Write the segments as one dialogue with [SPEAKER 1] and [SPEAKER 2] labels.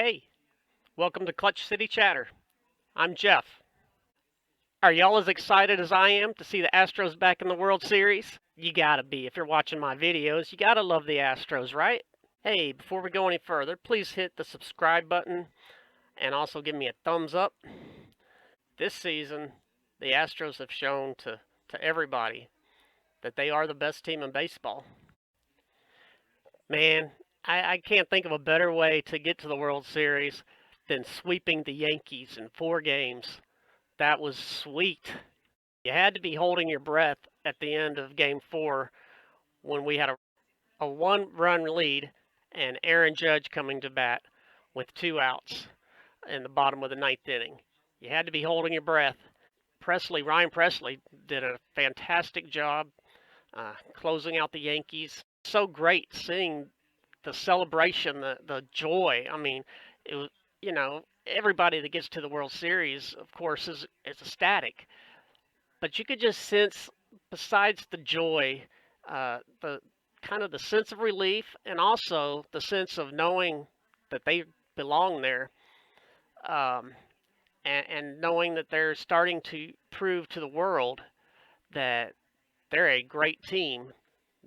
[SPEAKER 1] Hey, welcome to Clutch City Chatter. I'm Jeff. Are y'all as excited as I am to see the Astros back in the World Series? You gotta be. If you're watching my videos, you gotta love the Astros, right? Hey, before we go any further, please hit the subscribe button and also give me a thumbs up. This season, the Astros have shown to everybody that they are the best team in baseball. Man, I can't think of a better way to get to the World Series than sweeping the Yankees in 4 games. That was sweet. You had to be holding your breath at the end of game 4 when we had a 1 run lead and Aaron Judge coming to bat with 2 outs in the bottom of the ninth inning. You had to be holding your breath. Ryan Presley did a fantastic job closing out the Yankees. So great seeing the celebration, the joy. I mean, it was, everybody that gets to the World Series, of course, is ecstatic. But you could just sense, besides the joy, the kind of the sense of relief, and also the sense of knowing that they belong there, um, and knowing that they're starting to prove to the world that they're a great team.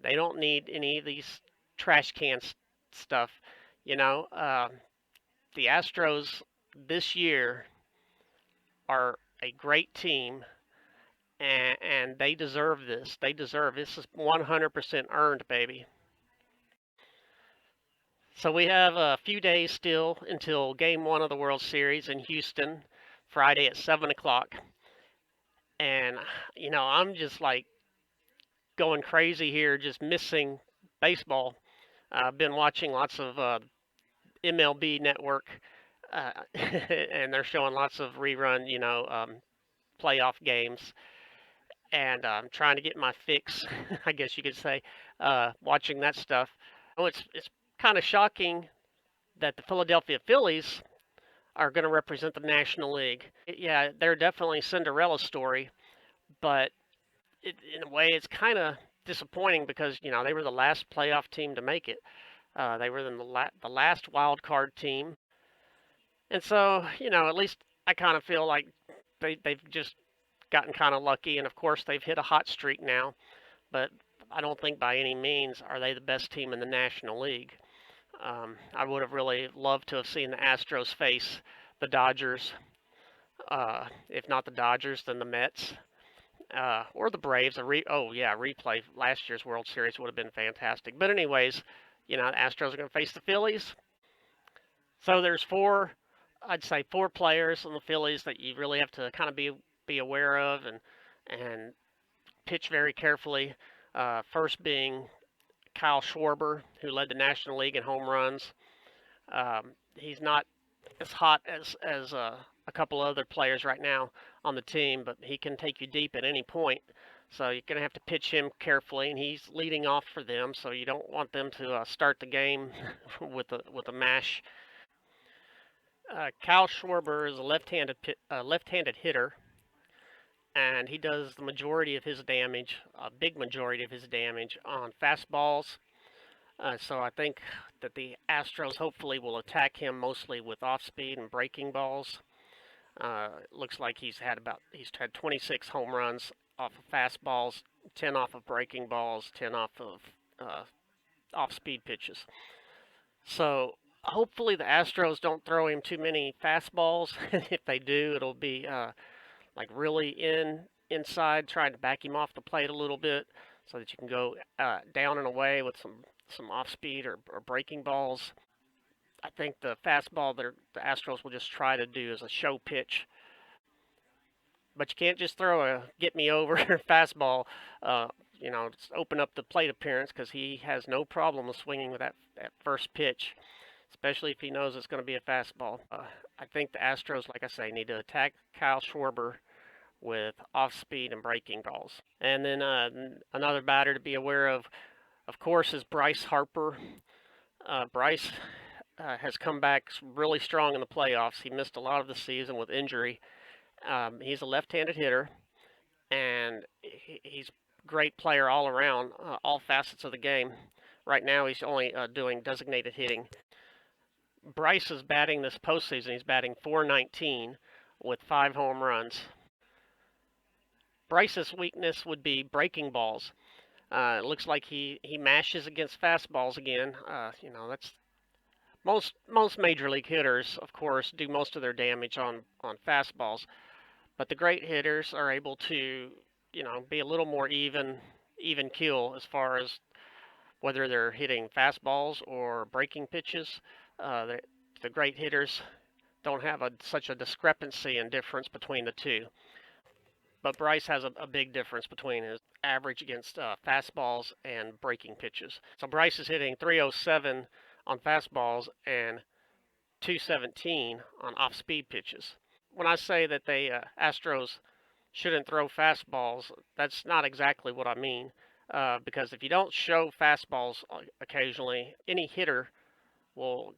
[SPEAKER 1] They don't need any of these trash can stuff. You know, the Astros this year are a great team, and they deserve this. They deserve this. Is 100% earned, baby. So we have a few days still until Game 1 of the World Series in Houston, Friday at 7 o'clock. And I'm just like going crazy here, just missing baseball. I've been watching lots of MLB Network, and they're showing lots of rerun, playoff games. And I'm trying to get my fix, I guess you could say, watching that stuff. Oh, it's kind of shocking that the Philadelphia Phillies are going to represent the National League. Yeah, they're definitely a Cinderella story, but in a way, it's kind of disappointing because they were the last playoff team to make it. They were the last wild card team, and so at least I kind of feel like they've just gotten kind of lucky, and of course they've hit a hot streak now. But I don't think by any means are they the best team in the National League. I would have really loved to have seen the Astros face the Dodgers. If not the Dodgers, then the Mets or the Braves. Replay last year's World Series would have been fantastic. But anyways, the Astros are going to face the Phillies. So there's I'd say four players on the Phillies that you really have to kind of be aware of and pitch very carefully. First being Kyle Schwarber, who led the National League in home runs. He's not as hot as a couple other players right now on the team, but he can take you deep at any point. So you're going to have to pitch him carefully, and he's leading off for them. So you don't want them to start the game with a mash. Kyle Schwarber is a left-handed hitter, and he does the majority of his damage, a big majority of his damage on fastballs. So I think that the Astros hopefully will attack him mostly with off-speed and breaking balls. Looks like he's had 26 home runs off of fastballs, 10 off of breaking balls, 10 off of off-speed pitches. So hopefully the Astros don't throw him too many fastballs. If they do, it'll be like really inside, trying to back him off the plate a little bit so that you can go down and away with some off-speed or breaking balls. I think the fastball the Astros will just try to do is a show pitch. But you can't just throw a get me over fastball, just open up the plate appearance, because he has no problem with swinging with that first pitch, especially if he knows it's going to be a fastball. I think the Astros, like I say, need to attack Kyle Schwarber with off-speed and breaking balls. And then another batter to be aware of course, is Bryce Harper. Bryce has come back really strong in the playoffs. He missed a lot of the season with injury. He's a left-handed hitter, and he's a great player all around, all facets of the game. Right now, he's only doing designated hitting. Bryce is batting this postseason. He's batting .419 with 5 home runs. Bryce's weakness would be breaking balls. It looks like he mashes against fastballs again. That's most major league hitters, of course, do most of their damage on fastballs. But the great hitters are able to, be a little more even kill as far as whether they're hitting fastballs or breaking pitches. The great hitters don't have such a discrepancy in difference between the two. But Bryce has a big difference between his average against fastballs and breaking pitches. So Bryce is hitting 307 on fastballs and 217 on off-speed pitches. When I say that the Astros shouldn't throw fastballs, that's not exactly what I mean. Because if you don't show fastballs occasionally, any hitter will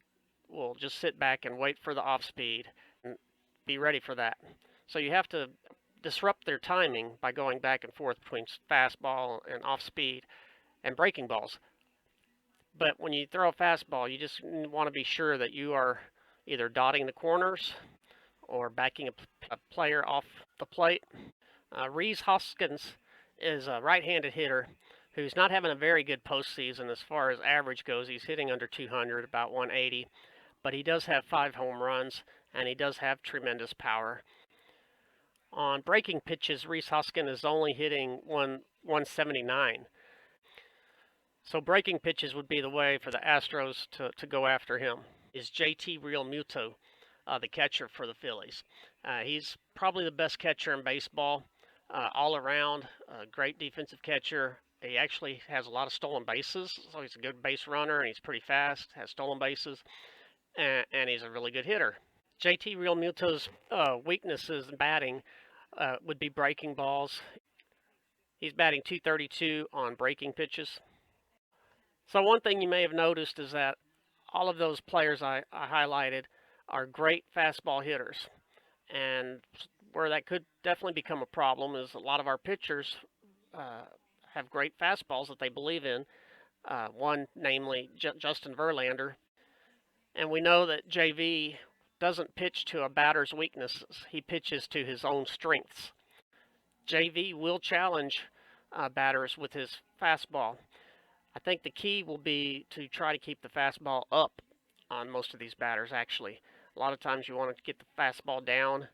[SPEAKER 1] just sit back and wait for the off speed and be ready for that. So you have to disrupt their timing by going back and forth between fastball and off speed and breaking balls. But when you throw a fastball, you just want to be sure that you are either dotting the corners or backing a player off the plate. Rhys Hoskins is a right-handed hitter who's not having a very good postseason as far as average goes. He's hitting under 200, about 180, but he does have 5 home runs and he does have tremendous power. On breaking pitches, Rhys Hoskins is only hitting 179. So breaking pitches would be the way for the Astros to go after him. Is JT Realmuto, the catcher for the Phillies. He's probably the best catcher in baseball. All around, great defensive catcher. He actually has a lot of stolen bases, so he's a good base runner and he's pretty fast, has stolen bases, and he's a really good hitter. JT Realmuto's weaknesses in batting would be breaking balls. He's batting .232 on breaking pitches. So one thing you may have noticed is that all of those players I highlighted are great fastball hitters. And where that could definitely become a problem is a lot of our pitchers have great fastballs that they believe in. One, namely Justin Verlander. And we know that JV doesn't pitch to a batter's weaknesses. He pitches to his own strengths. JV will challenge batters with his fastball. I think the key will be to try to keep the fastball up on most of these batters, actually. A lot of times you want to get the fastball down,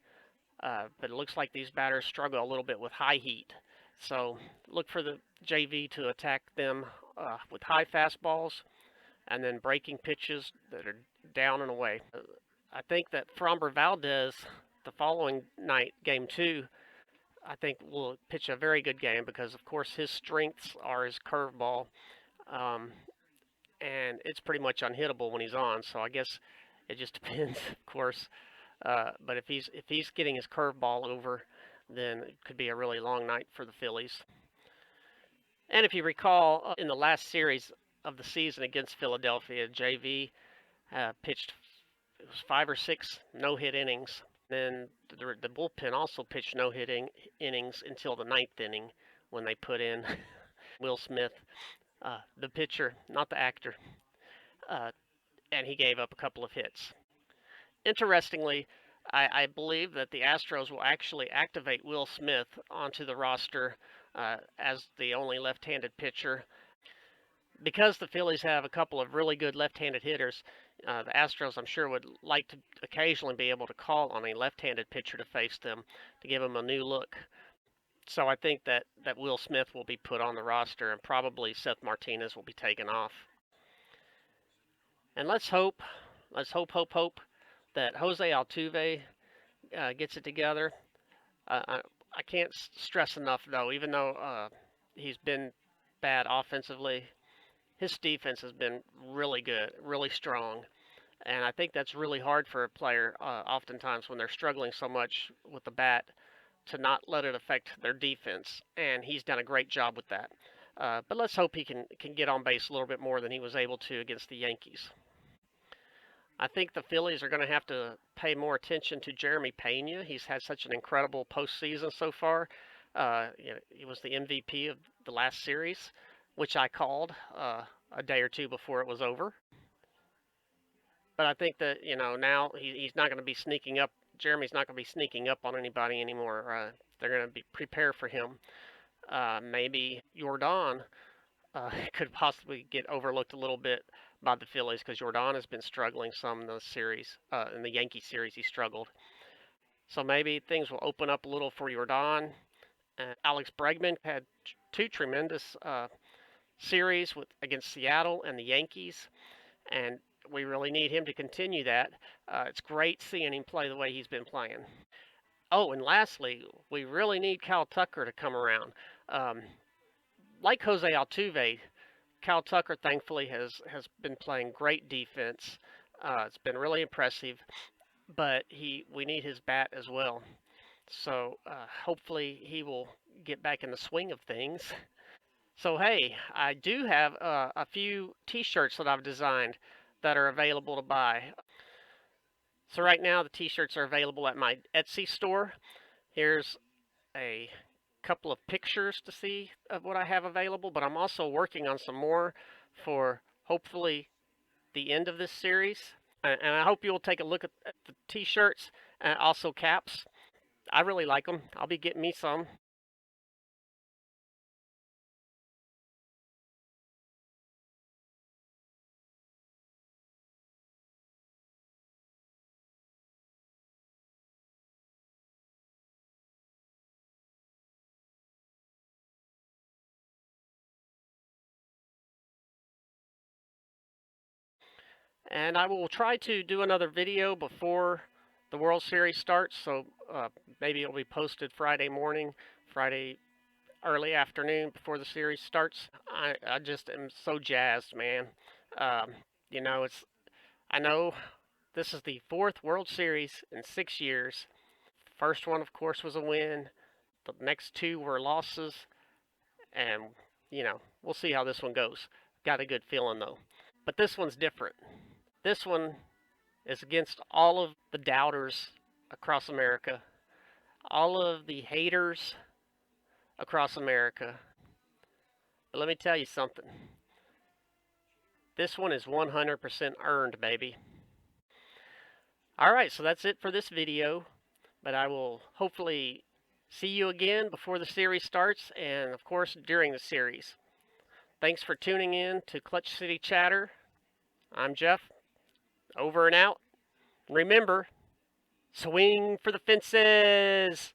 [SPEAKER 1] but it looks like these batters struggle a little bit with high heat. So look for the JV to attack them with high fastballs and then breaking pitches that are down and away. I think that Framber Valdez, the following night, game 2, I think will pitch a very good game because, of course, his strengths are his curveball. And it's pretty much unhittable when he's on. So I guess it just depends, of course. But if he's getting his curveball over, then it could be a really long night for the Phillies. And if you recall, in the last series of the season against Philadelphia, JV pitched, it was 5 or 6 no-hit innings. Then the bullpen also pitched no-hit innings until the 9th inning when they put in Will Smith, the pitcher, not the actor, and he gave up a couple of hits. Interestingly, I believe that the Astros will actually activate Will Smith onto the roster as the only left-handed pitcher. Because the Phillies have a couple of really good left-handed hitters, the Astros, I'm sure, would like to occasionally be able to call on a left-handed pitcher to face them to give them a new look. So I think that Will Smith will be put on the roster and probably Seth Martinez will be taken off. And let's hope that Jose Altuve gets it together. I can't stress enough, though, even though he's been bad offensively, his defense has been really good, really strong. And I think that's really hard for a player, oftentimes when they're struggling so much with the bat, to not let it affect their defense. And he's done a great job with that. But let's hope he can get on base a little bit more than he was able to against the Yankees. I think the Phillies are going to have to pay more attention to Jeremy Pena. He's had such an incredible postseason so far. He was the MVP of the last series, which I called a day or two before it was over. But I think that now he's not going to be sneaking up. Jeremy's not going to be sneaking up on anybody anymore. They're going to be prepare for him. Maybe Jordan could possibly get overlooked a little bit by the Phillies because Jordan has been struggling some in the series. In the Yankee series, he struggled. So maybe things will open up a little for Jordan. Alex Bregman had two tremendous series against Seattle and the Yankees, and we really need him to continue that. It's great seeing him play the way he's been playing. Oh, and lastly, we really need Cal Tucker to come around. Um, like Jose Altuve, Cal Tucker thankfully has been playing great defense. It's been really impressive, but we need his bat as well. So hopefully he will get back in the swing of things. So hey, I do have a few T-shirts that I've designed that are available to buy. So right now the T-shirts are available at my Etsy store. Here's a couple of pictures to see of what I have available, but I'm also working on some more for hopefully the end of this series. And I hope you'll take a look at the T-shirts and also caps. I really like them. I'll be getting me some. And I will try to do another video before the World Series starts. So maybe it'll be posted Friday morning, Friday early afternoon before the series starts. I just am so jazzed, man. Um, it's I know this is the fourth World Series in 6 years. First one, of course, was a win. The next two were losses, and we'll see how this one goes. Got a good feeling though. But this one's different. This one is against all of the doubters across America, all of the haters across America. But let me tell you something. This one is 100% earned, baby. All right, so that's it for this video, but I will hopefully see you again before the series starts and, of course, during the series. Thanks for tuning in to Clutch City Chatter. I'm Jeff. Over and out. Remember, swing for the fences.